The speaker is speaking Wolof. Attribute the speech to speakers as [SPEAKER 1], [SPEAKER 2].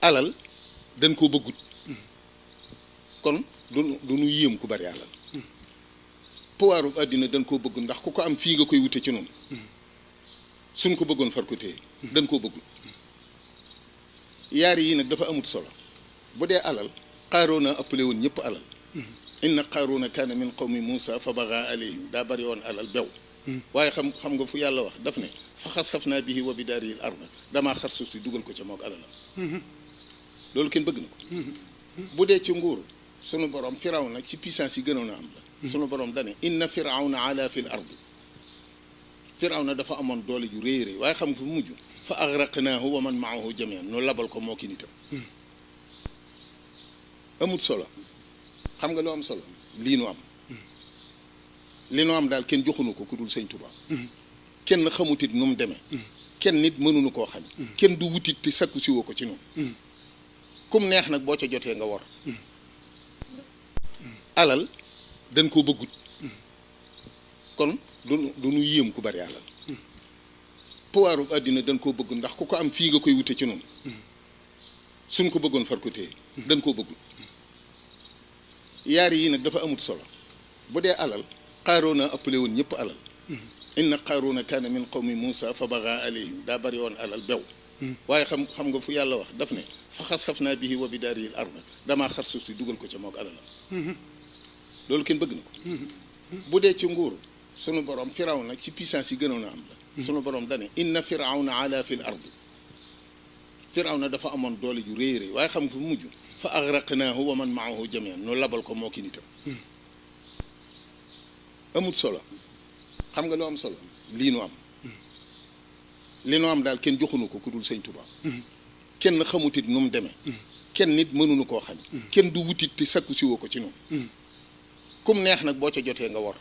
[SPEAKER 1] alal dañ koo bëggut kon du nu yéem ku bari alal pouvoiru àddina dañ koo bëgg ndax ku ko am fii nga koy wute ci noonu suñ ko bëggoon far ko téye dañ koo bëggut yaar yi nag dafa amut solo bu dee alal Qaaruuna ëppale woon ñëpp alal inna Qaaruuna kaana min qawmi Muusa fa bagaa alayhim daa bari woon alal bew waaye xam nga fu yàlla wax daf ne fa xasafnaa bihi wa bidaarihi al-arda damaa xar suuf si dugal ko ca mook alalam loolu kenn bëgg na ko bu dee ci nguur sunu borom Firawna ci puissance yi gënoon a am la sunu borom dane inna firawna ala fil ardi Firawna dafa amoon doole ju rëy rëy waaye xam nga fu mujj fa agraqnaahu wa man maahu jamian nu labal ko moo ki nitam amut solo xam nga lu am solo lii nu am li nu am daal kenn joxunu ko ku dul sëñ Tuubaa kenn xamutit nu mu demee kenn nit mënunu koo xañ kenn du wutit te sakku siwoo ko ci noonu kum neex nag boo ca jotee nga war alal dañ koo bëggut kon du nu yéem ku bari alal pouvoiru àddina dañ koo bëgg ndax ku ko am fii nga koy wute ci noonu suñ ko bëggoon far ko téye dañ koo bëggut yaar yi nag dafa amut solo bu dee alal Qaaruuna ëppale woon ñëpp alal inna Qaaruuna kaana min qawmi Muusa fa bagaa alayhim daa bari woon alal bew waaye xam nga fu yàlla wax daf ne fa xasafnaa bihi wa bidaarihi al-arda damaa xar suuf si dugal ko ca mook alalam loolu kenn bëgg na ko bu dee ci nguur sunu borom Firawna ci puissance yi gënoon a am la sunu borom dane inna firawna ala fil ardi Firawna dafa amoon doole ju rëy rëy waaye xam nga fu mujj fa agraqnaahu wa man maahu jamian nu labal ko moo ki nitam amut solo xam nga lu am solo lii nu am li nu am daal kenn joxunu ko ku dul sëñ Tuubaa kenn xamutit nu mu demee kenn nit mënunu koo xañ kenn du wutit te sakku siwoo ko ci noonu kum neex nag boo ca jotee nga war